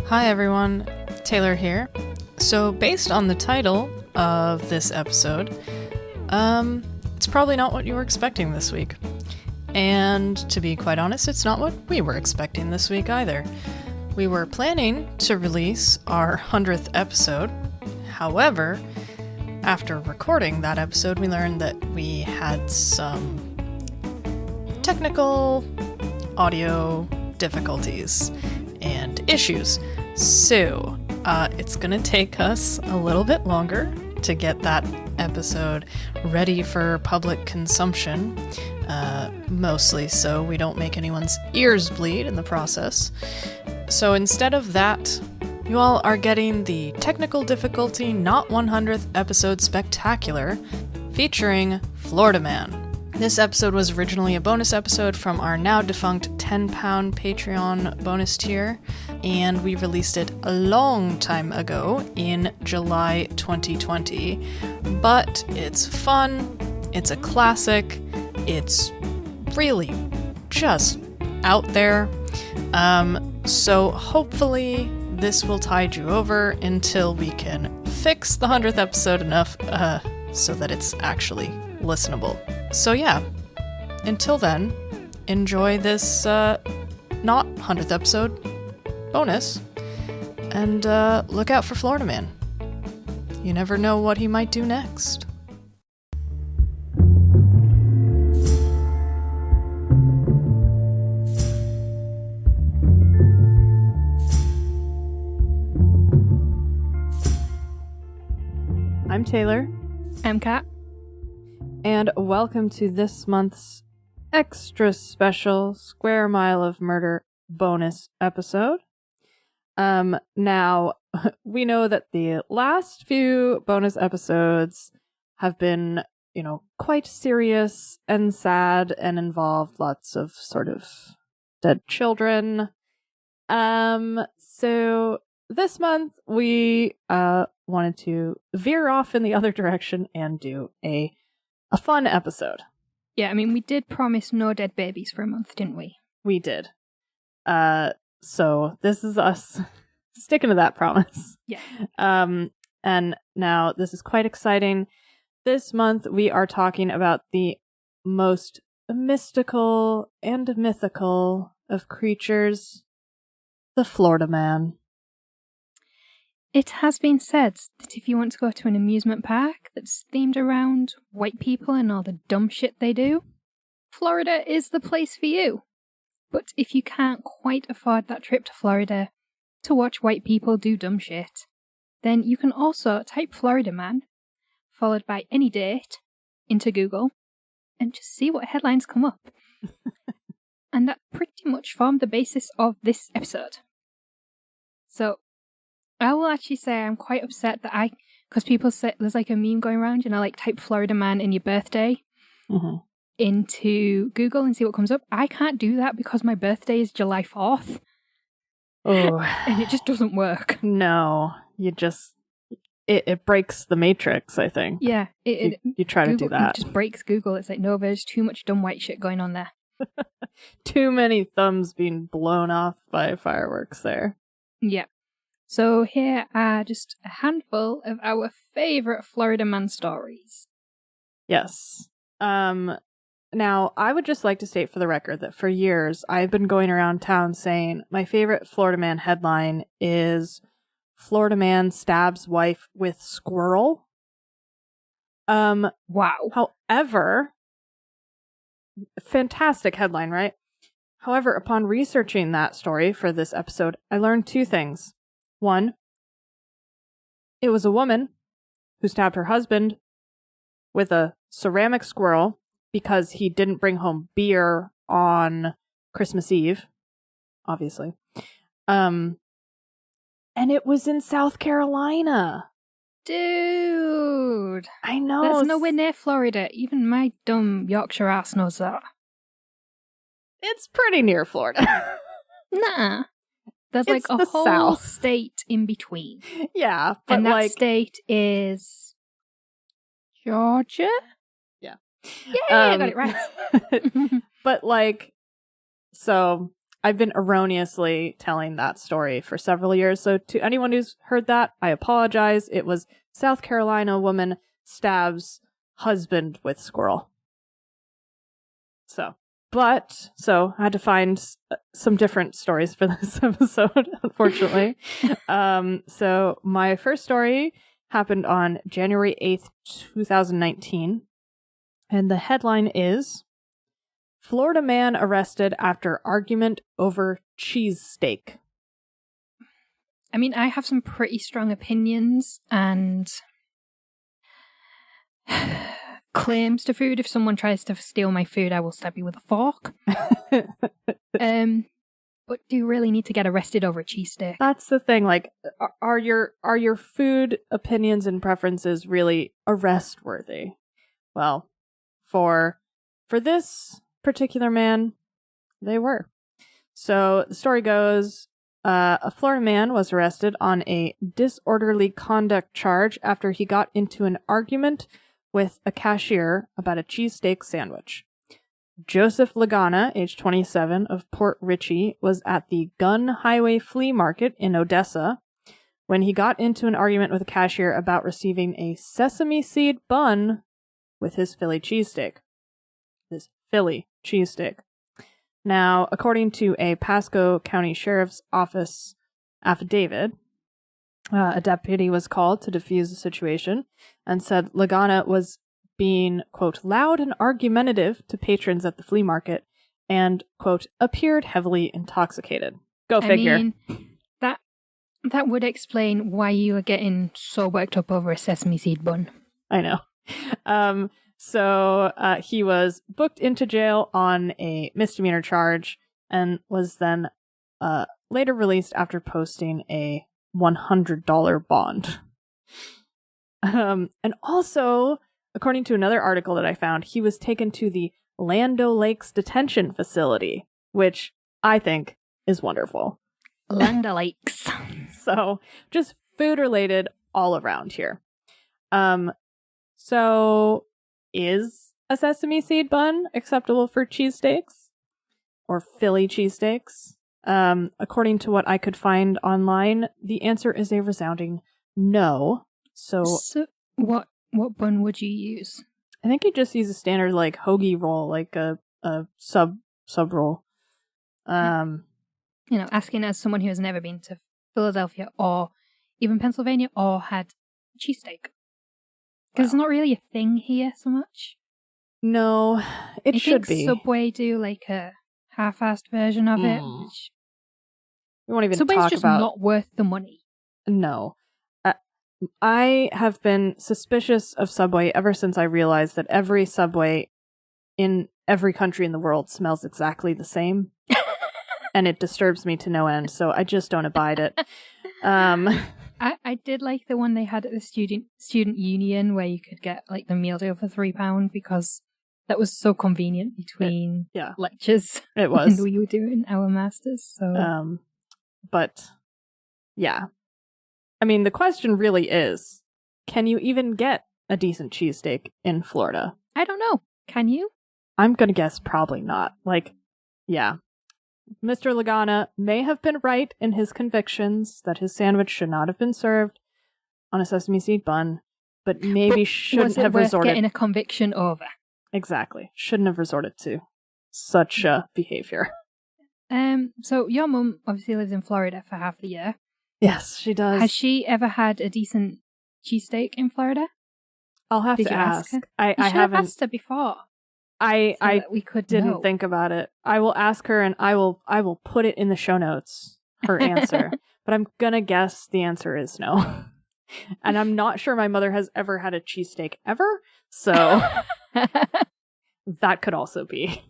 Hi everyone, Taylor here. So based on the title of this episode, it's probably not what you were expecting this week. And to be quite honest, it's not what we were expecting this week either. We were planning to release our 100th episode. However, after recording that episode, we learned that we had some technical audio difficulties and issues. So, it's gonna take us a little bit longer to get that episode ready for public consumption. Mostly so we don't make anyone's ears bleed in the process. So instead of that, you all are getting the Technical Difficulty Not 100th Episode Spectacular featuring Florida Man. This episode was originally a bonus episode from our now defunct £10 Patreon bonus tier, and we released it a long time ago in July 2020. But it's fun, it's a classic, it's really just out there. So hopefully this will tide you over until we can fix the 100th episode enough so that it's actually listenable. So yeah, until then, enjoy this not 100th episode bonus, and look out for Florida Man. You never know what he might do next. I'm Taylor. I'm Kat. And welcome to this month's extra special Square Mile of Murder bonus episode. Now, we know that the last few bonus episodes have been, quite serious and sad and involved lots of sort of dead children. So this month we wanted to veer off in the other direction and do a fun episode. Yeah, I mean, we did promise no dead babies for a month, didn't we? We did. So this is us sticking to that promise. Yeah. And now this is quite exciting. This month we are talking about the most mystical and mythical of creatures, the Florida Man. It has been said that if you want to go to an amusement park that's themed around white people and all the dumb shit they do, Florida is the place for you. But if you can't quite afford that trip to Florida to watch white people do dumb shit, then you can also type Florida Man, followed by any date, into Google, and just see what headlines come up. And that pretty much formed the basis of this episode. So, I will actually say I'm quite upset that because people say there's like a meme going around, type Florida Man in your birthday into Google and see what comes up. I can't do that because my birthday is July 4th. Oh. And it just doesn't work. No, it breaks the matrix, I think. Yeah. You try Google, to do that. It just breaks Google. It's like, no, there's too much dumb white shit going on there. Too many thumbs being blown off by fireworks there. Yeah. So here are just a handful of our favourite Florida Man stories. Yes. Now, I would just like to state for the record that for years, I've been going around town saying my favorite Florida Man headline is Florida Man stabs wife with squirrel. Wow. However, fantastic headline, right? However, upon researching that story for this episode, I learned two things. One, it was a woman who stabbed her husband with a ceramic squirrel because he didn't bring home beer on Christmas Eve, obviously. And it was in South Carolina. Dude. I know. That's nowhere near Florida. Even my dumb Yorkshire ass knows that. It's pretty near Florida. Nah. There's It's like a the whole South. state in between. Yeah, but And that like state is Georgia? Yeah. Yeah, I got it right. But like, so I've been erroneously telling that story for several years. So to anyone who's heard that, I apologize. It was South Carolina woman stabs husband with squirrel. So I had to find some different stories for this episode, unfortunately. So my first story happened on January 8th, 2019. And the headline is, Florida man arrested after argument over cheesesteak. I mean, I have some pretty strong opinions and claims to food. If someone tries to steal my food, I will stab you with a fork. But do you really need to get arrested over a cheesesteak? That's the thing. Like, are your food opinions and preferences really arrest worthy? Well, for this particular man, they were. So the story goes, a Florida man was arrested on a disorderly conduct charge after he got into an argument with a cashier about a cheesesteak sandwich. Joseph Lagana, age 27, of Port Richey, was at the Gun Highway Flea Market in Odessa when he got into an argument with a cashier about receiving a sesame seed bun with his Philly cheesesteak. His Philly cheesesteak. Now, according to a Pasco County Sheriff's Office affidavit, a deputy was called to defuse the situation and said Lagana was being, quote, loud and argumentative to patrons at the flea market and, quote, appeared heavily intoxicated. Go figure. I mean, that would explain why you are getting so worked up over a sesame seed bun. I know. So he was booked into jail on a misdemeanor charge and was then later released after posting a $100 bond. And also, according to another article that I found, he was taken to the Lando Lakes Detention Facility, which I think is wonderful. Land O'Lakes. So, just food related all around here. So, is a sesame seed bun acceptable for cheesesteaks? Or Philly cheesesteaks? According to what I could find online, the answer is a resounding no. So what bun would you use? I think you just use a standard like hoagie roll, like a sub roll. Asking as someone who has never been to Philadelphia or even Pennsylvania or had cheesesteak. Because it's not really a thing here so much. No, it should be. Subway do like a half-assed version of it. Which we won't even Subway's talk just about. Not worth the money. No. I have been suspicious of Subway ever since I realized that every Subway in every country in the world smells exactly the same. And it disturbs me to no end, so I just don't abide it. I did like the one they had at the student union where you could get like the meal deal for £3 because that was so convenient between lectures. It was. And we were doing our masters. So, but yeah, I mean the question really is: can you even get a decent cheesesteak in Florida? I don't know. Can you? I'm gonna guess probably not. Yeah. Mr. Lagana may have been right in his convictions that his sandwich should not have been served on a sesame seed bun, but maybe shouldn't have resorted. Getting a conviction over. Exactly. Shouldn't have resorted to such behavior. So your mum obviously lives in Florida for half the year. Yes, she does. Has she ever had a decent cheesesteak in Florida? I'll have to ask. I haven't have asked her before. We didn't think about it. I will ask her and I will put it in the show notes, her answer. But I'm gonna guess the answer is no. And I'm not sure my mother has ever had a cheesesteak ever, so that could also be.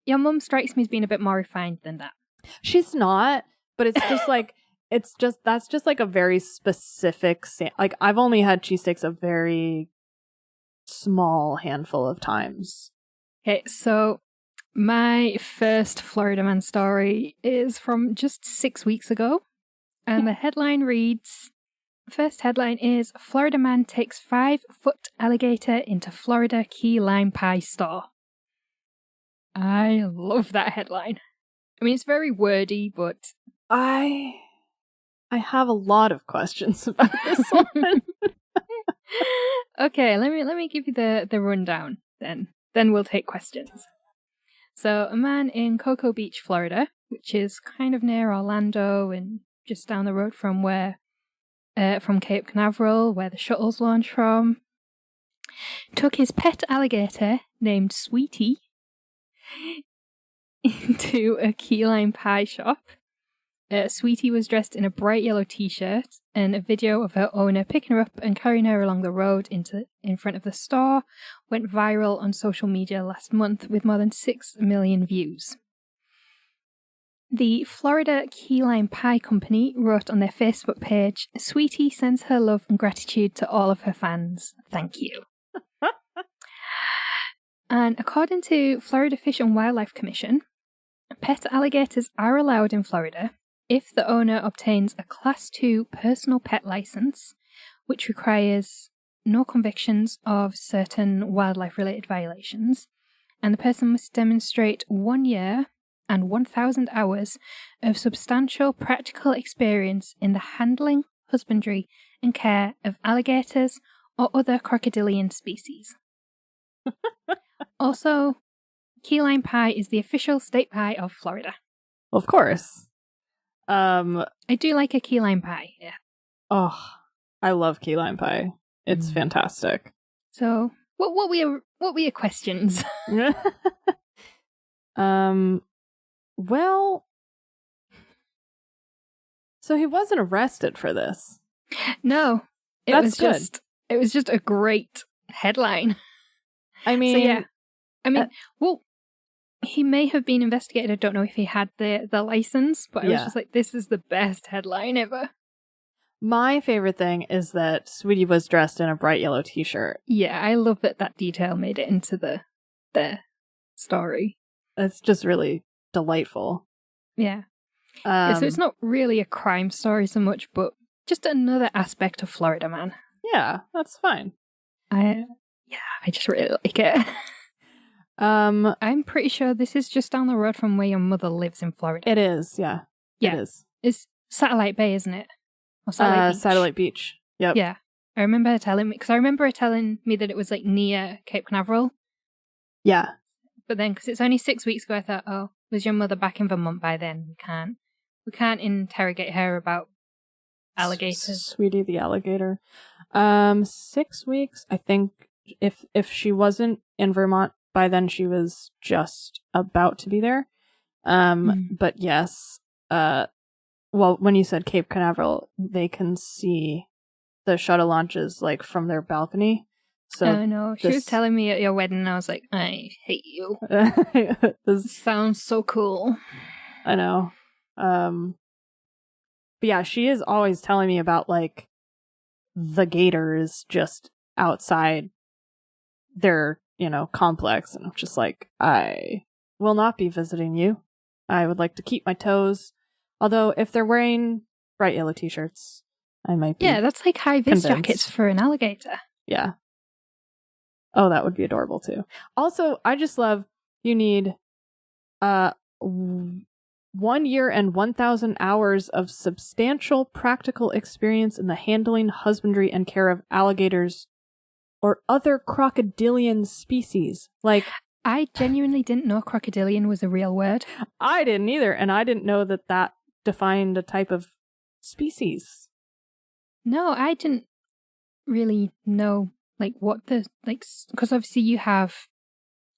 Your mum strikes me as being a bit more refined than that. She's not, but it's just like that's just like a very specific like I've only had cheesesteaks a very small handful of times. Okay, so my first Florida man story is from just 6 weeks ago. And the headline reads, first headline is, Florida man takes 5-foot alligator into Florida key lime pie store. I love that headline. I mean, it's very wordy, but I have a lot of questions about this one. okay, let me give you the rundown then. Then we'll take questions. So, a man in Cocoa Beach, Florida, which is kind of near Orlando and just down the road from from Cape Canaveral, where the shuttles launch from, took his pet alligator named Sweetie into a key lime pie shop. Sweetie was dressed in a bright yellow t-shirt, and a video of her owner picking her up and carrying her along the road in front of the store went viral on social media last month with more than 6 million views. The Florida Key Lime Pie Company wrote on their Facebook page, "Sweetie sends her love and gratitude to all of her fans. Thank you." And according to Florida Fish and Wildlife Commission, pet alligators are allowed in Florida if the owner obtains a Class 2 personal pet license, which requires no convictions of certain wildlife-related violations, and the person must demonstrate 1 year and 1,000 hours of substantial practical experience in the handling, husbandry, and care of alligators or other crocodilian species. Also, key lime pie is the official state pie of Florida. Of course. I do like a key lime pie, yeah. Oh, I love key lime pie. It's fantastic. So, what were your questions? Well, so he wasn't arrested for this. No, That's good. It was just a great headline. I mean, So yeah, I mean, well, he may have been investigated. I don't know if he had the license, but I was just like, this is the best headline ever. my favorite thing is that Sweetie was dressed in a bright yellow t-shirt. Yeah, I love that detail made it into the story. It's just really delightful. Yeah. Yeah, so it's not really a crime story so much, but just another aspect of Florida, man. Yeah, that's fine. I just really like it. I'm pretty sure this is just down the road from where your mother lives in Florida. It is, yeah. Yeah. It is. It's Satellite Bay, isn't it? Or Satellite Beach? Satellite Beach. Yep. Yeah. I remember her telling me, because I remember her telling me that it was like near Cape Canaveral. Yeah. But then, because it's only 6 weeks ago, I thought, oh, was your mother back in Vermont by then? We can't interrogate her about alligators. Sweetie the alligator. 6 weeks. I think if she wasn't in Vermont by then, she was just about to be there. But yes. Well, when you said Cape Canaveral, they can see the shuttle launches like from their balcony. So Oh no, she was telling me at your wedding, and I was like, I hate you. this Sounds so cool. I know. But yeah, she is always telling me about like the gators just outside their, complex. And I'm just like, I will not be visiting you. I would like to keep my toes. Although if they're wearing bright yellow t-shirts, I might be. Yeah, that's like high-vis convinced. jackets for an alligator. Yeah. Oh, that would be adorable too. Also, I just love you need 1 year and 1,000 hours of substantial practical experience in the handling, husbandry, and care of alligators or other crocodilian species. Like, I genuinely didn't know crocodilian was a real word. I didn't either, and I didn't know that defined a type of species. No, I didn't really know, like, what the, like, because obviously you have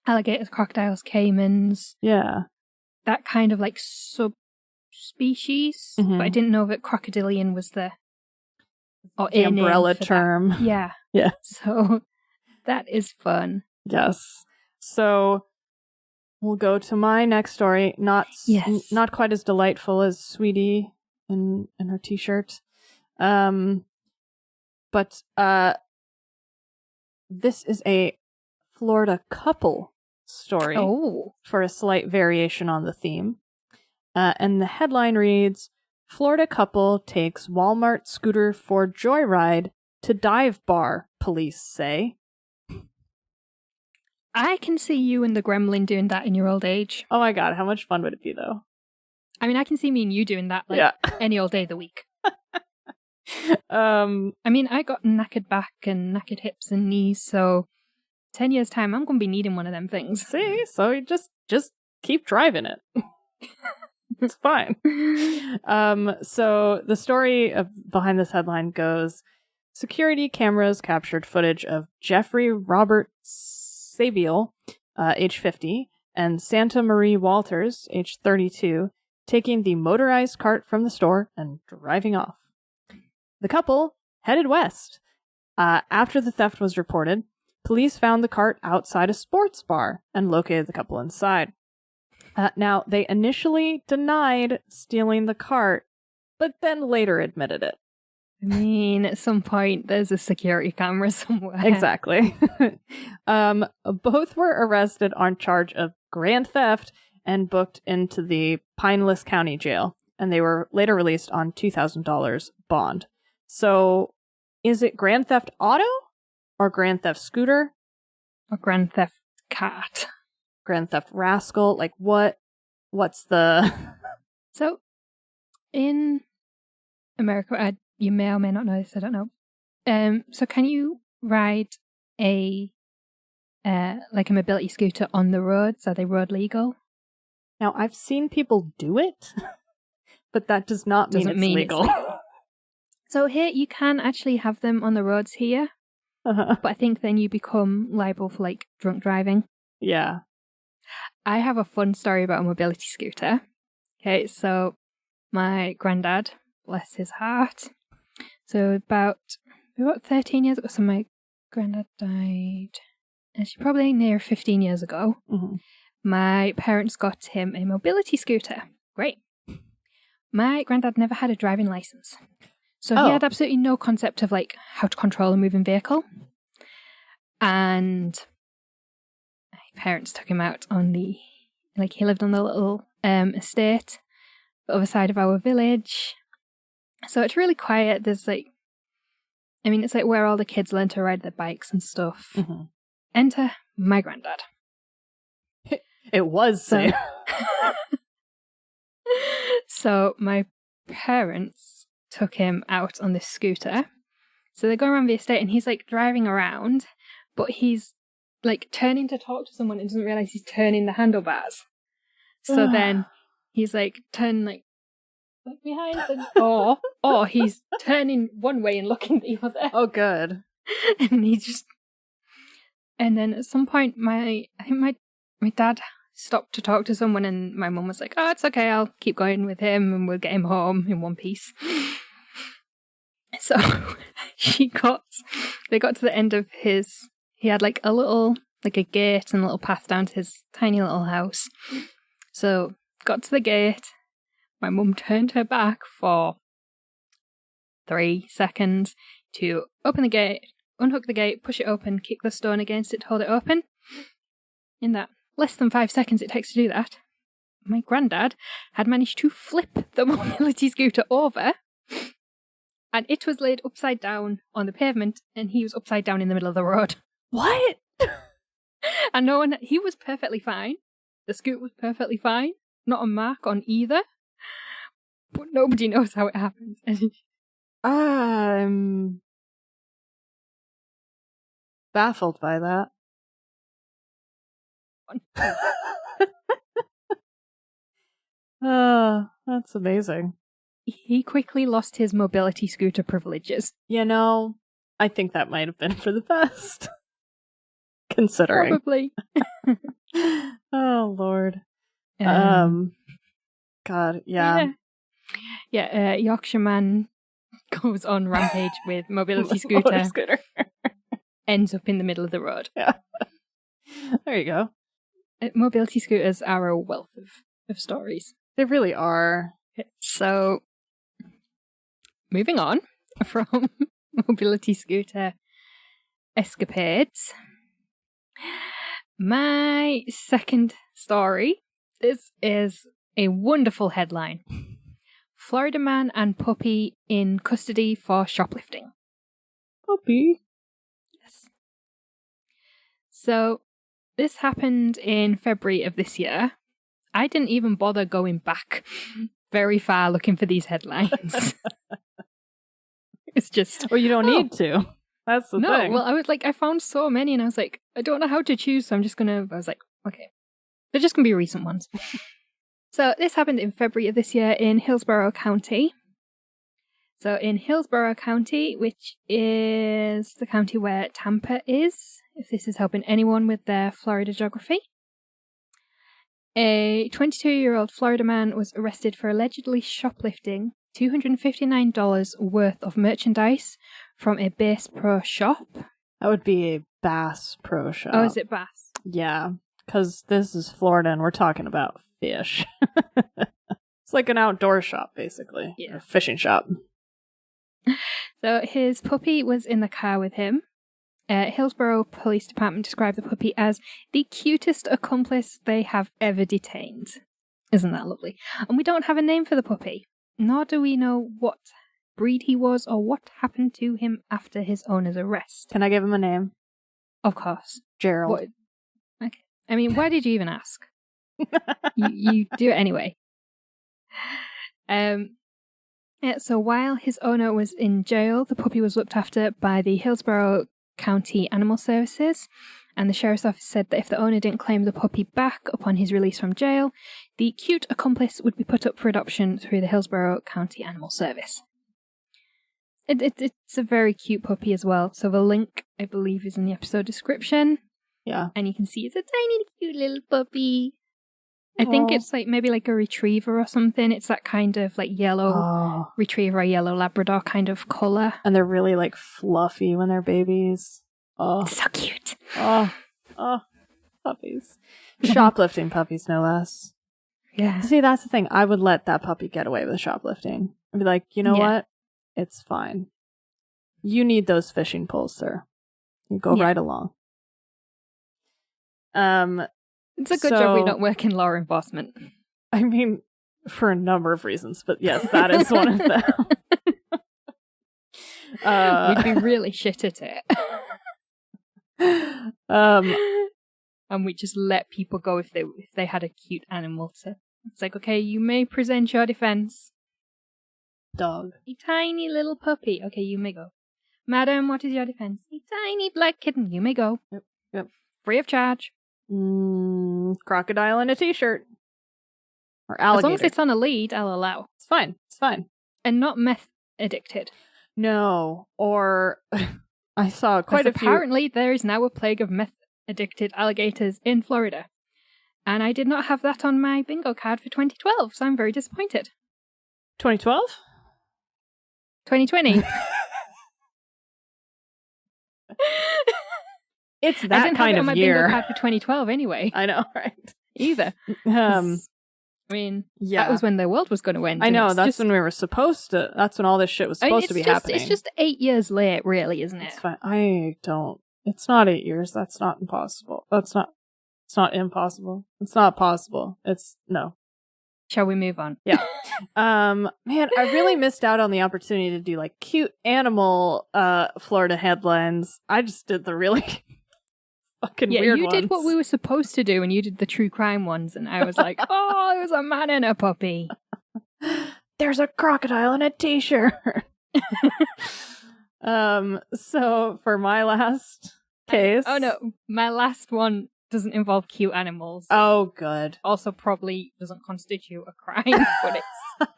alligators, crocodiles, caimans. Yeah. That kind of, like, subspecies. Mhm. But I didn't know that crocodilian was the umbrella term. Yeah. Yeah. So that is fun. Yes. So we'll go to my next story. Not quite as delightful as Sweetie in her t-shirt. But this is a Florida couple story for a slight variation on the theme. And the headline reads, Florida couple takes Walmart scooter for joyride to dive bar, police say. I can see you and the gremlin doing that in your old age. Oh my god, how much fun would it be though? I mean, I can see me and you doing that like any old day of the week. I mean, I got knackered back and knackered hips and knees, so 10 years' time, I'm going to be needing one of them things. See? So you just keep driving it. It's fine. So the story behind this headline goes, security cameras captured footage of Jeffrey Robert Sabiel, age 50, and Santa Marie Walters, age 32, taking the motorized cart from the store and driving off. The couple headed west. After the theft was reported, police found the cart outside a sports bar and located the couple inside. Now, they initially denied stealing the cart, but then later admitted it. I mean, at some point, there's a security camera somewhere. Exactly. Both were arrested on charge of grand theft and booked into the Pinellas County Jail, and they were later released on $2,000 bond. So, is it grand theft auto or grand theft scooter? Or grand theft cart? Grand theft rascal? Like, what's the... So, in America, you may or may not know this, I don't know. So can you ride a mobility scooter on the roads? Are they road legal? Now, I've seen people do it, but that does not mean it's legal. So here, you can actually have them on the roads here, but I think then you become liable for, like, drunk driving. Yeah. I have a fun story about a mobility scooter. Okay, so my granddad, bless his heart, so about 13 years ago, so my granddad died, actually probably near 15 years ago, my parents got him a mobility scooter. Great. My granddad never had a driving license. So he had absolutely no concept of, like, how to control a moving vehicle. And my parents took him out on he lived on the little estate, the other side of our village. So it's really quiet. There's, like, I mean, it's like where all the kids learn to ride their bikes and stuff. Enter my granddad. It was safe. So my parents took him out on this scooter. So they go around the estate and he's, like, driving around, but he's, like, turning to talk to someone and doesn't realize he's turning the handlebars. So then he's, like, turning, like behind the or he's turning one way and looking the other. Oh, good. And then at some point, I think my dad stopped to talk to someone, and my mum was like, "Oh, it's okay, I'll keep going with him and we'll get him home in one piece." So they got to the end of he had, like, a little, like, a gate and a little path down to his tiny little house. So got to the gate, my mum turned her back for 3 seconds to open the gate, unhook the gate, push it open, kick the stone against it to hold it open. In that less than 5 seconds it takes to do that, my granddad had managed to flip the mobility scooter over, and it was laid upside down on the pavement, and he was upside down in the middle of the road. What? And he was perfectly fine. The scooter was perfectly fine. Not a mark on either. But nobody knows how it happened. I'm baffled by that. That's amazing. He quickly lost his mobility scooter privileges. You know, I think that might have been for the best. Considering. Probably. Oh, Lord. God, yeah. Yeah, Yorkshire man goes on rampage with mobility scooter. Ends up in the middle of the road. Yeah. There you go. Mobility scooters are a wealth of stories. They really are. So, moving on from mobility scooter escapades, my second story, this is a wonderful headline. Florida man and puppy in custody for shoplifting. Puppy? Yes. So, this happened in February of this year. I didn't even bother going back very far looking for these headlines. It's just... Well, you don't need to. That's the thing. Well, I found so many and I was like, I don't know how to choose, so I was like, okay. They're just going to be recent ones. So this happened in February of this year in Hillsborough County. So in Hillsborough County, which is the county where Tampa is, if this is helping anyone with their Florida geography, a 22-year-old Florida man was arrested for allegedly shoplifting $259 worth of merchandise from a Bass Pro shop. That would be a Bass Pro shop. Oh, is it Bass? Yeah, because this is Florida and we're talking about fish. It's like an outdoor shop, basically. Yeah. A fishing shop. So his puppy was in the car with him. Hillsborough Police Department described the puppy as the cutest accomplice they have ever detained. Isn't that lovely? And we don't have a name for the puppy, nor do we know what breed he was or what happened to him after his owner's arrest. Can I give him a name? Of course. Gerald. What? Okay. I mean, why did you even ask? you do it anyway. So while his owner was in jail, the puppy was looked after by the Hillsborough County Animal Services, and the sheriff's office said that if the owner didn't claim the puppy back upon his release from jail, the cute accomplice would be put up for adoption through the Hillsborough County Animal Service. It's a very cute puppy as well, so the link, I believe, is in the episode description. Yeah. And you can see it's a tiny, cute little puppy. I think it's maybe like a retriever or something. It's that kind of yellow retriever or yellow Labrador kind of colour. And they're really fluffy when they're babies. Oh. So cute. Oh. Puppies. Shoplifting puppies, no less. Yeah. See, that's the thing. I would let that puppy get away with shoplifting. I'd be like, you know what? It's fine. You need those fishing poles, sir. You go right along. It's a good job we don't work in law enforcement. I mean, for a number of reasons, but yes, that is one of them. We'd be really shit at it. And we just let people go if they had a cute animal to. It's like, okay, you may present your defense. Dog. A tiny little puppy. Okay, you may go. Madam, what is your defense? A tiny black kitten. You may go. Yep. Free of charge. Crocodile in a t-shirt. Or alligator. As long as it's on a lead, I'll allow. It's fine. And not meth addicted. No. Or I saw quite a few. Apparently there is now a plague of meth addicted alligators in Florida. And I did not have that on my bingo card for 2012, so I'm very disappointed. 2012? 2020. It's that kind of year. I didn't have it on my bingo card for 2012 anyway. I know, right? Either. That was when the world was going to end. I know, that's when we were supposed to, that's when all this shit was supposed to be happening. It's just 8 years late, really, isn't it? It's fine. It's not 8 years. That's not impossible. It's not impossible. It's not possible. No. Shall we move on? Yeah. Man, I really missed out on the opportunity to do cute animal Florida headlines. I just did the really fucking weird ones. You did what we were supposed to do, and you did the true crime ones, and I was like, oh, it was a man and a puppy. There's a crocodile in a t-shirt. So for my last case. Oh no, my last one doesn't involve cute animals. Oh, good. Also probably doesn't constitute a crime, but it's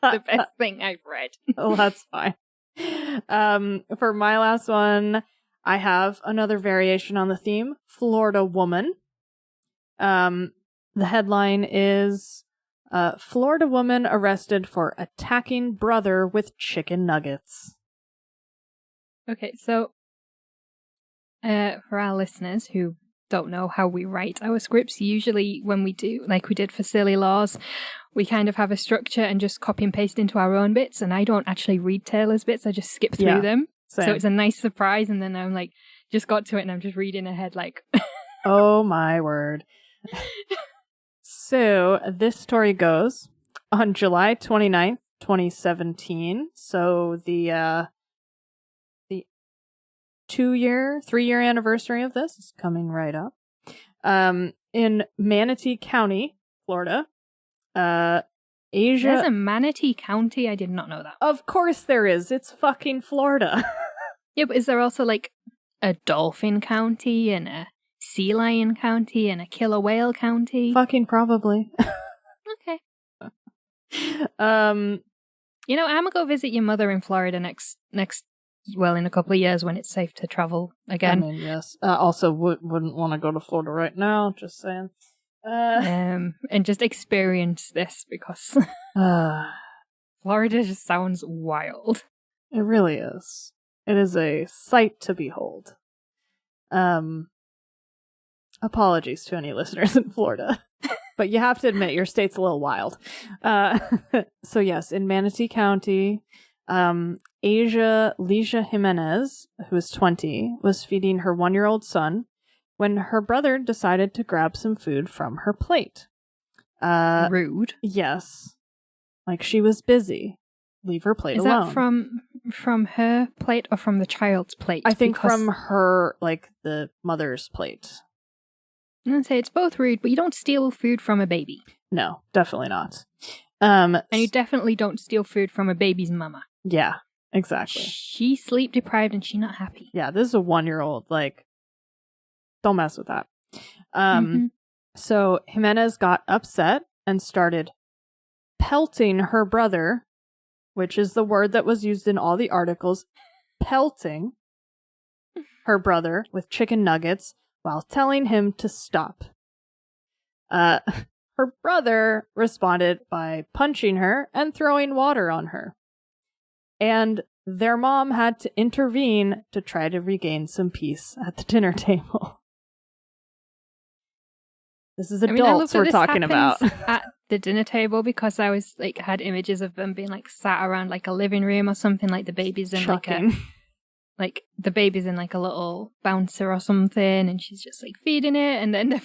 the best thing I've read. Well, that's fine. For my last one, I have another variation on the theme, Florida woman. The headline is, Florida woman arrested for attacking brother with chicken nuggets. Okay, so for our listeners who don't know how we write our scripts, usually when we do, like we did for Silly Laws, we kind of have a structure and just copy and paste into our own bits, and I don't actually read Taylor's bits, I just skip through them. Same. So it's a nice surprise, and then I'm just got to it and I'm just reading ahead Oh my word. So this story goes on July 29th, 2017. So the 3-year anniversary of this is coming right up. In Manatee County, Florida, Asia. There's a Manatee County. I did not know that. Of course there is. It's fucking Florida. Yeah, but is there also like a Dolphin County and a Sea Lion County and a Killer Whale County? Fucking probably. Okay. Um, You know, I'm gonna go visit your mother in Florida next well, in a couple of years when it's safe to travel again. I mean, yes. Also, wouldn't want to go to Florida right now. Just saying. And just experience this because Florida just sounds wild. It really is. It is a sight to behold. Apologies to any listeners in Florida. But you have to admit, your state's a little wild. So yes, in Manatee County, Asia Leisha Jimenez, who is 20, was feeding her 1-year-old son when her brother decided to grab some food from her plate. Rude. Yes. Like she was busy. Leave her plate Is alone. that from her plate or from the child's plate? I think from her, like, the mother's plate. I'm going to say it's both rude, but you don't steal food from a baby. No, definitely not. And you definitely don't steal food from a baby's mama. Yeah, exactly. She's sleep deprived and she's not happy. Yeah, this is a 1-year-old. Like, don't mess with that. So Jimenez got upset and started pelting her brother, which is the word that was used in all the articles, pelting her brother with chicken nuggets while telling him to stop. Her brother responded by punching her and throwing water on her. And their mom had to intervene to try to regain some peace at the dinner table. This is adults we're talking about. At the dinner table, because I was like had images of them being like sat around like a living room or something, like the baby's in like the baby's in like a little bouncer or something, and she's just like feeding it. And then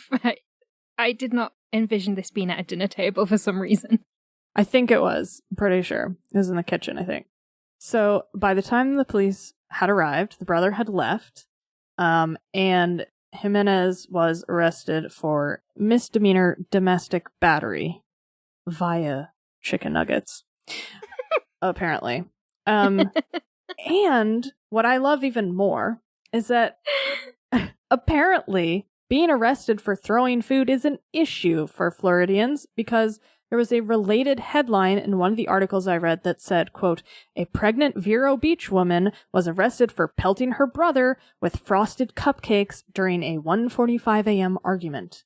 I did not envision this being at a dinner table for some reason. I think it was. I'm pretty sure. It was in the kitchen, I think. So by the time the police had arrived, the brother had left, and Jimenez was arrested for misdemeanor domestic battery via chicken nuggets, apparently. And what I love even more is that apparently being arrested for throwing food is an issue for Floridians because there was a related headline in one of the articles I read that said, quote, "A pregnant Vero Beach woman was arrested for pelting her brother with frosted cupcakes during a 1:45 a.m. argument."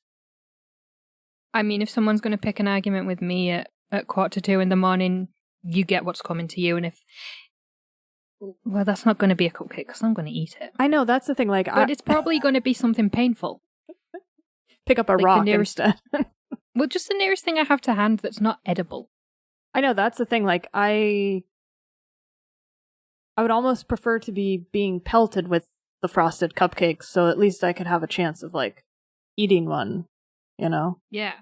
I mean, if someone's going to pick an argument with me at 1:45 in the morning, you get what's coming to you. And if, well, that's not going to be a cupcake because I'm going to eat it. I know, that's the thing. Like, but it's probably going to be something painful. Pick up a like rock instead. Well, just the nearest thing I have to hand that's not edible. I know, that's the thing. Like, I would almost prefer to be being pelted with the frosted cupcakes, so at least I could have a chance of, like, eating one, you know? Yeah.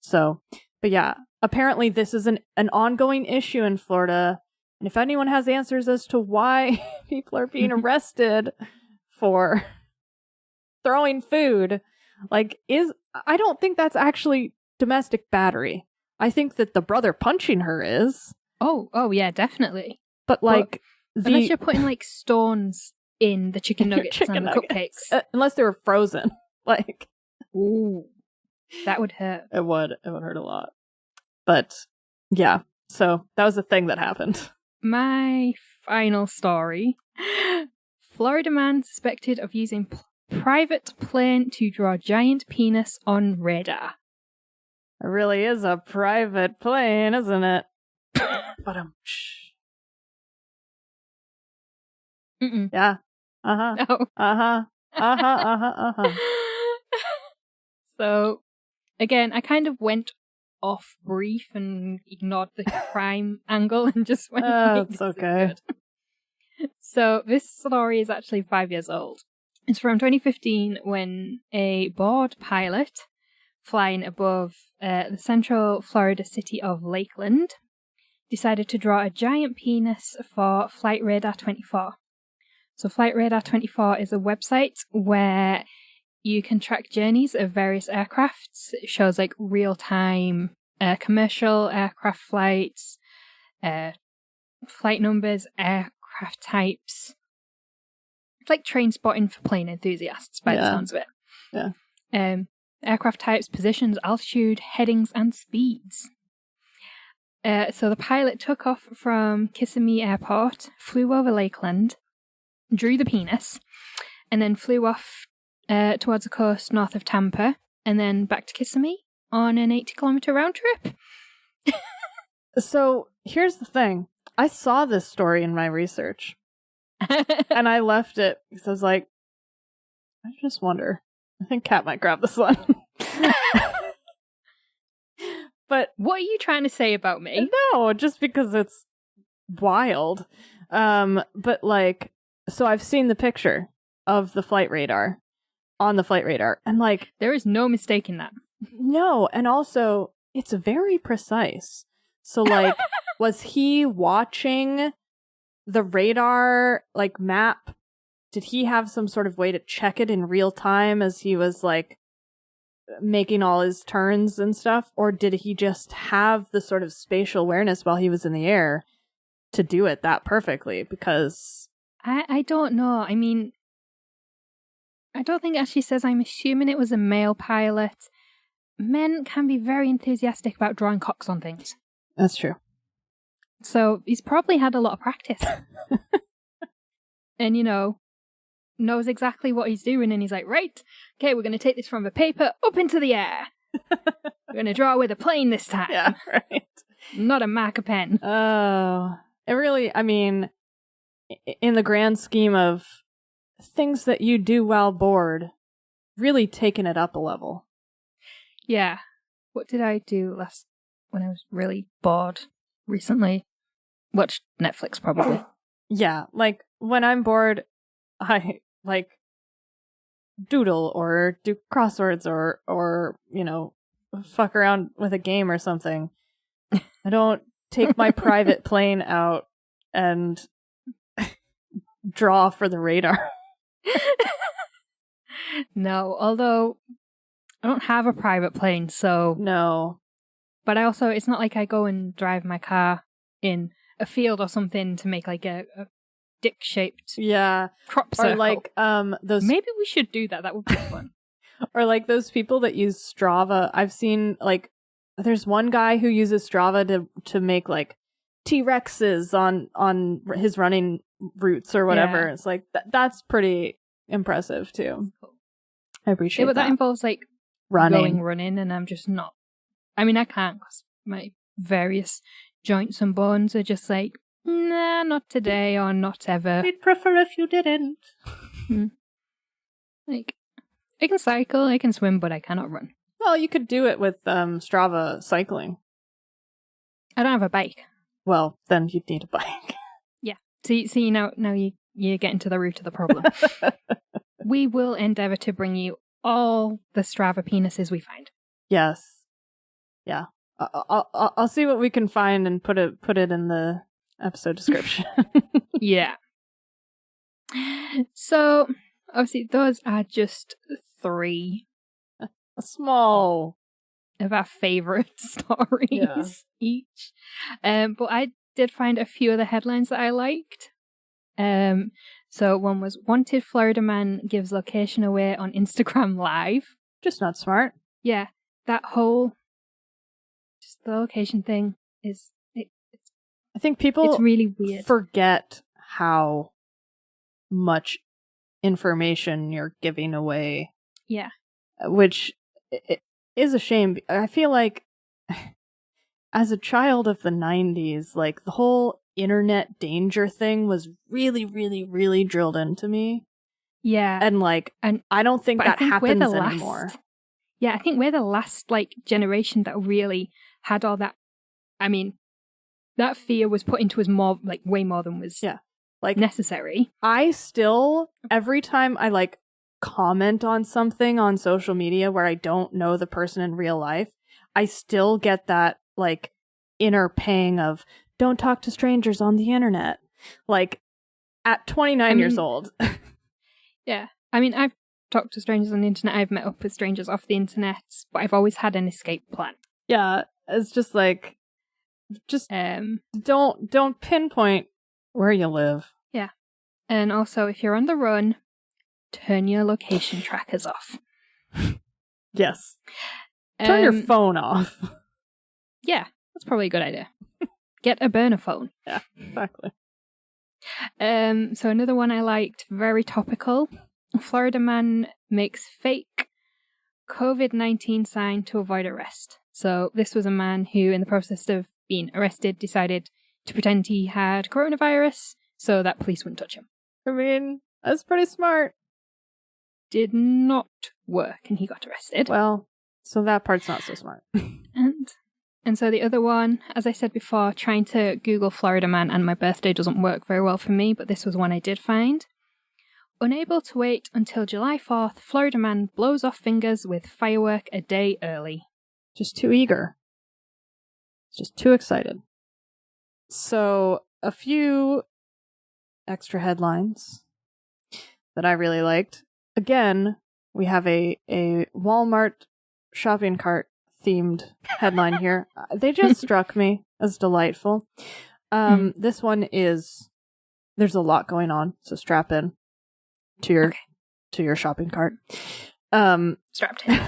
So, but yeah, apparently this is an ongoing issue in Florida, and if anyone has answers as to why people are being arrested for throwing food, like, I don't think that's actually domestic battery. I think that the brother punching her is. Oh yeah, definitely. But like, unless you're putting like stones in the chicken nuggets and the cupcakes, unless they were frozen, like, ooh, that would hurt. It would hurt a lot. But yeah, so that was the thing that happened. My final story: Florida man suspected of using private plane to draw giant penis on radar. It really is a private plane, isn't it? But yeah. Uh-huh. No. Uh-huh. Uh-huh. So, again, I kind of went off brief and ignored the crime angle and just went, it's okay. So, this story is actually 5 years old. It's from 2015 when a bored pilot flying above the central Florida city of Lakeland decided to draw a giant penis for Flight Radar 24. So Flight Radar 24 is a website where you can track journeys of various aircrafts. It shows like real-time commercial aircraft flights, flight numbers, aircraft types. It's like train spotting for plane enthusiasts, by the sounds of it. Yeah. Aircraft types, positions, altitude, headings, and speeds. So the pilot took off from Kissimmee Airport, flew over Lakeland, drew the penis, and then flew off towards the coast north of Tampa, and then back to Kissimmee on an 80-kilometer round trip. So here's the thing. I saw this story in my research, and I left it because I was like, I just wonder. I think Kat might grab this one. But what are you trying to say about me? No, just because it's wild. But like, so I've seen the picture of the flight radar on the flight radar, and like, there is no mistaking that. No, and also it's very precise. So like, was he watching the radar like map? Did he have some sort of way to check it in real time as he was like making all his turns and stuff? Or did he just have the sort of spatial awareness while he was in the air to do it that perfectly? Because I don't know. I mean, I don't think it actually says. I'm assuming it was a male pilot. Men can be very enthusiastic about drawing cocks on things. That's true. So he's probably had a lot of practice. And, you know, knows exactly what he's doing. And he's like, right, okay, we're going to take this from the paper up into the air. We're going to draw with a plane this time. Yeah, right. Not a marker pen. Oh, it really, I mean, in the grand scheme of things that you do while bored, really taking it up a level. Yeah. What did I do when I was really bored recently? Watched Netflix, probably. Yeah, like when I'm bored, I like doodle or do crosswords or you know, fuck around with a game or something. I don't take my private plane out and draw for the radar. No, although I don't have a private plane, so No. But I also, it's not like I go and drive my car in a field or something to make like a dick-shaped crop circle. Or like those. Maybe we should do that. That would be fun. Or like those people that use Strava. I've seen like there's one guy who uses Strava to make like T-Rexes on his running routes or whatever. Yeah. It's like that's pretty impressive too. Cool. I appreciate but that involves like running, and I'm just not. I mean, I can't because my various joints and bones are just like, nah, not today or not ever. We'd prefer if you didn't. Like, I can cycle, I can swim, but I cannot run. Well, you could do it with Strava cycling. I don't have a bike. Well, then you'd need a bike. Yeah. See now you're getting to the root of the problem. We will endeavor to bring you all the Strava penises we find. Yes. Yeah. I'll see what we can find and put it in the episode description. Yeah. So, obviously, those are just 3 small of our favorite stories each. But I did find a few other headlines that I liked. So one was Wanted Florida Man gives location away on Instagram Live. Just not smart. Yeah, that whole just the location thing is. I think people it's really weird. Forget how much information you're giving away. Yeah, which is a shame. I feel like as a child of the 90s, like the whole internet danger thing was really, really, really drilled into me. Yeah. And I don't think that happens anymore. Yeah, I think we're the last generation that really had all that. I mean, that fear was put into us way more than was necessary. I still, every time I comment on something on social media where I don't know the person in real life, I still get that inner pang of don't talk to strangers on the internet. At 29 years old. Yeah. I mean, I've talked to strangers on the internet. I've met up with strangers off the internet, but I've always had an escape plan. Yeah. It's just like, just Um, don't pinpoint where you live. and also, if you're on the run, turn your location trackers off. Yes. Turn your Um, phone off. Yeah, that's probably a good idea. Get a burner phone. Yeah, exactly. So another one I liked, very topical. A Florida man makes fake COVID-19 sign to avoid arrest. So this was a man who, in the process of being arrested, decided to pretend he had coronavirus so that police wouldn't touch him. I mean, that's pretty smart. Did not work, and he got arrested. Well, so that part's not so smart. And so the other one, as I said before, trying to Google Florida man and my birthday doesn't work very well for me, but this was one I did find. Unable to wait until July 4th, Florida man blows off fingers with firework a day early. Just too eager. Just too excited. So, a few extra headlines that I really liked. Again, we have a Walmart shopping cart themed headline here. They just struck me as delightful. This one is, there's a lot going on, so strap in to your shopping cart. Strapped in.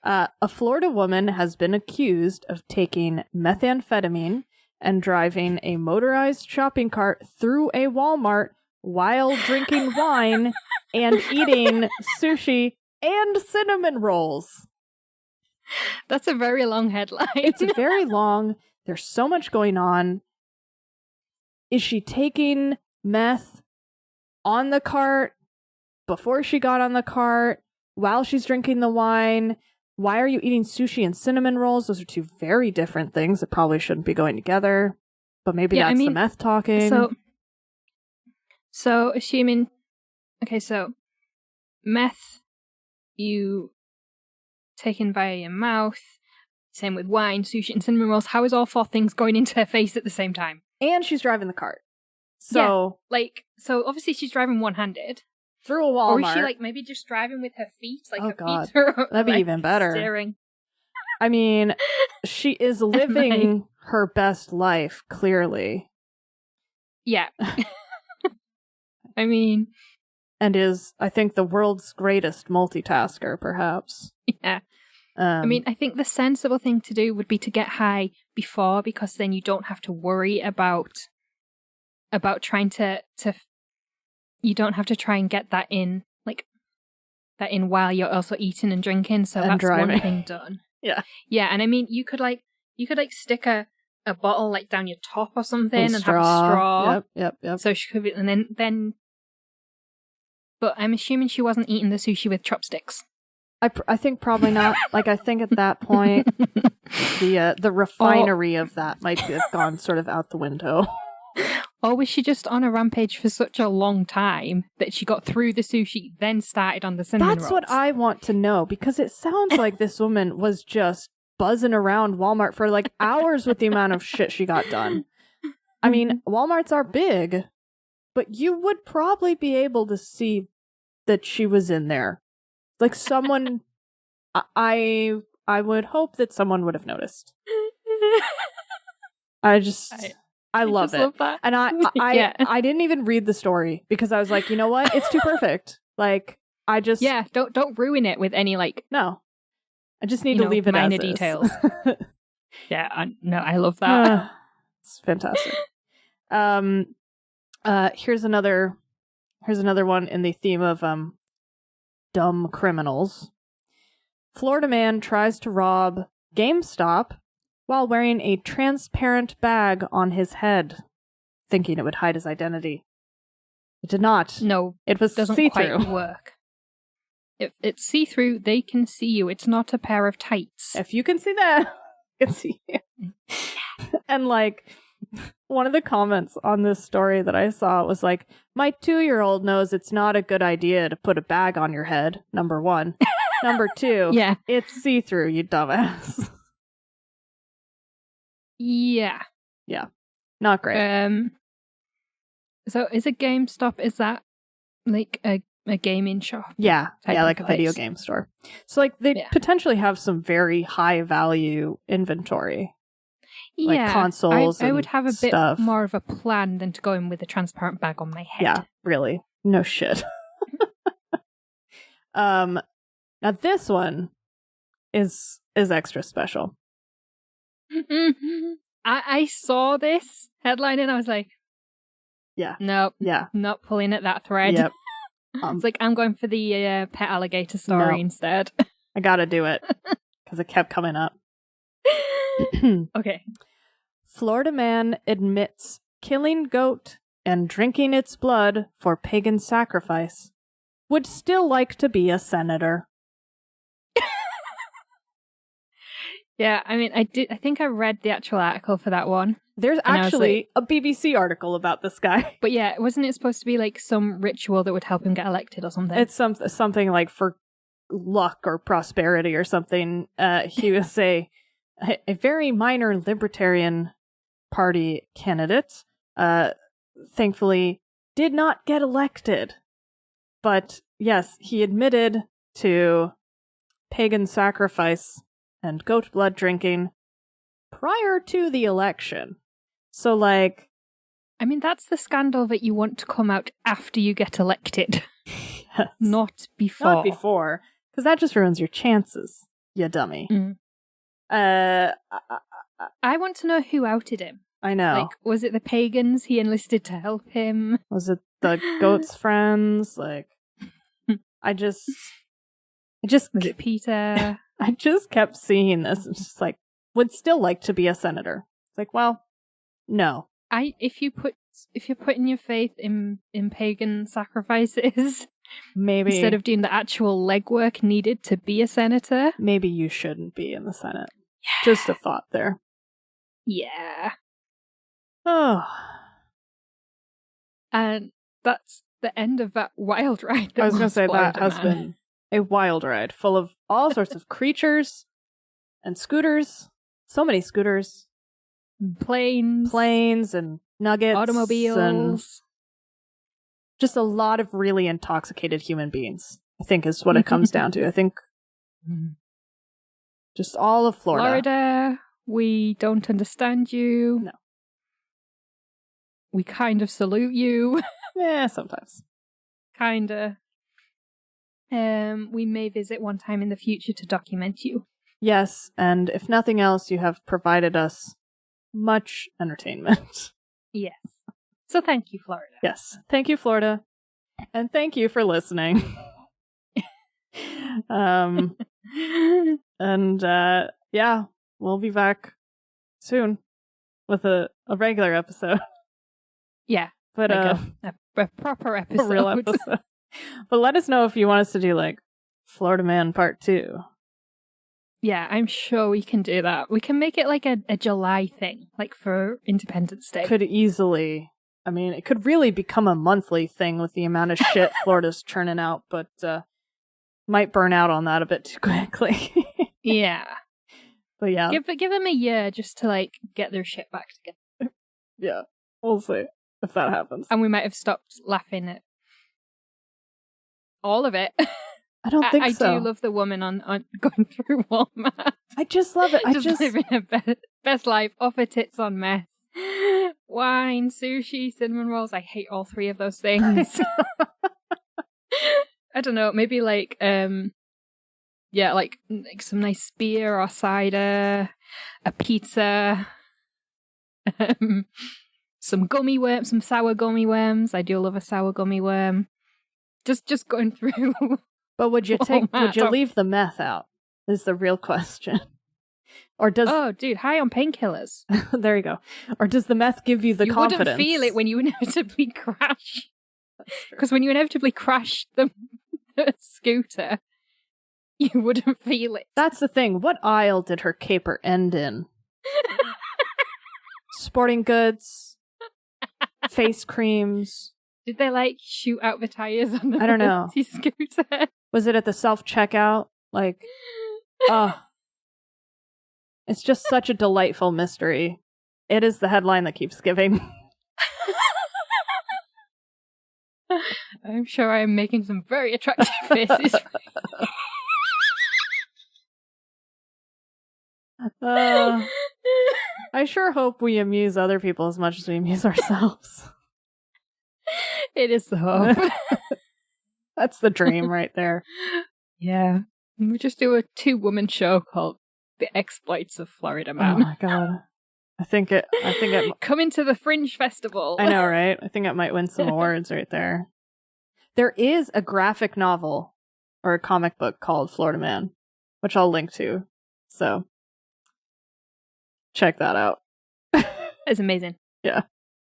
A Florida woman has been accused of taking methamphetamine and driving a motorized shopping cart through a Walmart while drinking wine and eating sushi and cinnamon rolls. That's a very long headline. It's very long. There's so much going on. Is she taking meth on the cart, before she got on the cart, while she's drinking the wine? Why are you eating sushi and cinnamon rolls? Those are two very different things that probably shouldn't be going together. But maybe that's the meth talking. So assuming... Okay, so meth, you take in via your mouth. Same with wine, sushi, and cinnamon rolls. How is all four things going into her face at the same time? And she's driving the cart. So, so obviously she's driving one-handed. Through a Walmart. Or is she maybe just driving with her feet? God. Feet are that'd be even better. Steering. I mean, she is living her best life, clearly. Yeah. I mean... And is, I think, the world's greatest multitasker, perhaps. Yeah. I mean, I think the sensible thing to do would be to get high before, because then you don't have to worry about trying to you don't have to try and get that in while you're also eating and drinking. So and that's driving. one thing done. Yeah. Yeah, and I mean, you could stick a bottle down your top or something and straw. have a straw. Yep. So she could be, and then. But I'm assuming she wasn't eating the sushi with chopsticks. I think probably not. I think at that point, the refinery of that might have gone sort of out the window. Or was she just on a rampage for such a long time that she got through the sushi, then started on the cinnamon rolls? That's what I want to know, because it sounds like this woman was just buzzing around Walmart for hours with the amount of shit she got done. I mean, Walmarts are big, but you would probably be able to see that she was in there. Someone, I would hope that someone would have noticed. I love it. Love that. And I didn't even read the story because I was like, you know what? It's too perfect. Yeah, don't ruin it with any No. I just need to leave it minor as details. Yeah, I love that. It's fantastic. Here's another one in the theme of dumb criminals. Florida man tries to rob GameStop while wearing a transparent bag on his head, thinking it would hide his identity. It did not. No, it was doesn't see-through. Quite work. If it's see-through, they can see you. It's not a pair of tights. If you can see that, you can see you. And one of the comments on this story that I saw was my 2-year-old knows it's not a good idea to put a bag on your head, number 1. Number 2, yeah, it's see-through, you dumbass. Yeah. Yeah. Not great. So is a GameStop, is that a gaming shop. Yeah, type yeah, of like a video place. game store. So like they potentially have some very high value inventory. Like Yeah, consoles I would and have a bit stuff. more of a plan than to go in with a transparent bag on my head. Yeah, really. No shit. Now this one is extra special. I saw this headline and I was like, Yeah. nope, Yeah. not pulling at that thread. Yep. It's like, I'm going for the pet alligator story No. instead. I gotta do it because it kept coming up. Okay. Florida man admits killing goat and drinking its blood for pagan sacrifice. Would still like to be a senator. Yeah, I mean, I think I read the actual article for that one. There's And I was actually a BBC article about this guy. But yeah, wasn't it supposed to be like some ritual that would help him get elected or something? It's something like for luck or prosperity or something. He was a very minor Libertarian Party candidate. Thankfully, did not get elected. But yes, he admitted to pagan sacrifice and goat blood drinking prior to the election. So, like... I mean, that's the scandal that you want to come out after you get elected. Yes. Not before. Not before. Because that just ruins your chances, you dummy. I want to know who outed him. I know. Like, was it the pagans he enlisted to help him? Was it the goat's friends? Like, I just Was it Peter? I just kept seeing this. It's just like, would still like to be a senator. It's like, well, no. If you're putting your faith in pagan sacrifices, Maybe instead of doing the actual legwork needed to be a senator, maybe you shouldn't be in the Senate. Yeah. Just a thought there. Yeah. Oh. And that's the end of that wild ride. I was going to say that has been a wild ride full of all sorts of creatures and scooters. So many scooters. Planes and nuggets. Automobiles. And just a lot of really intoxicated human beings, I think is what it comes down to. I think just all of Florida. Florida, we don't understand you. No. We kind of salute you. Yeah, sometimes. Kinda. We may visit one time in the future to document you. Yes, and if nothing else, you have provided us much entertainment. Yes. So thank you, Florida. Yes. Thank you, Florida. And thank you for listening. Yeah, we'll be back soon with a regular episode. Yeah. But like a proper episode. A real episode. But let us know if you want us to do like Florida Man Part 2. Yeah, I'm sure we can do that. We can make it like a July thing, like for Independence Day. Could easily. I mean, it could really become a monthly thing with the amount of shit Florida's churning out, but might burn out on that a bit too quickly. Yeah. But yeah. Give them a year just to like get their shit back together. Yeah, we'll see if that happens. And we might have stopped laughing at all of it. I don't think so. I do love the woman on going through Walmart. I just love it. I just living a best life off her tits on meth. Wine, sushi, cinnamon rolls. I hate all three of those things. I don't know. Maybe like like some nice beer or cider, a pizza, some gummy worms, some sour gummy worms. I do love a sour gummy worm. Just going through. But would you leave the meth out? Is the real question. Or does Oh, dude, high on painkillers. There you go. Or does the meth give you the confidence? You wouldn't feel it when you inevitably crash. Because when you inevitably crash the scooter, you wouldn't feel it. That's the thing. What aisle did her caper end in? Sporting goods, face creams. Did they like shoot out the tires on the I don't know. scooter? Was it at the self-checkout? Like, it's just such a delightful mystery. It is the headline that keeps giving. I'm sure I am making some very attractive faces. I sure hope we amuse other people as much as we amuse ourselves. It is the hope. That's the dream right there. Yeah. We just do a 2-woman show called The Exploits of Florida Oh Man. my god. I think it Coming to the Fringe Festival. I know, right? I think it might win some awards right there. There is a graphic novel or a comic book called Florida Man, which I'll link to. So check that out. It's amazing. Yeah.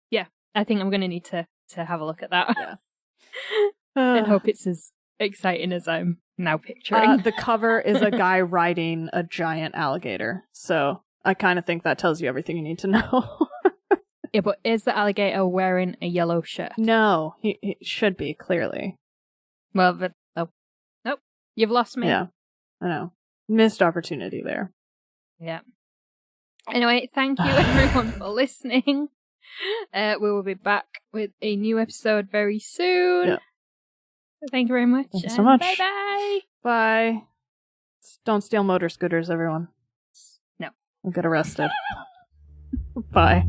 Yeah. I think I'm going to need to have a look at that. Yeah. And hope it's as exciting as I'm now picturing. The cover is a guy riding a giant alligator. So I kind of think that tells you everything you need to know. Yeah, but is the alligator wearing a yellow shirt? No, he should be, clearly. Well, but nope. You've lost me. Yeah, I know. Missed opportunity there. Yeah. Anyway, thank you everyone for listening. We will be back with a new episode very soon. Yeah. Thank you very much. Thank you so much. Bye-bye. Bye. Don't steal motor scooters, everyone. No. I'll get arrested. Bye.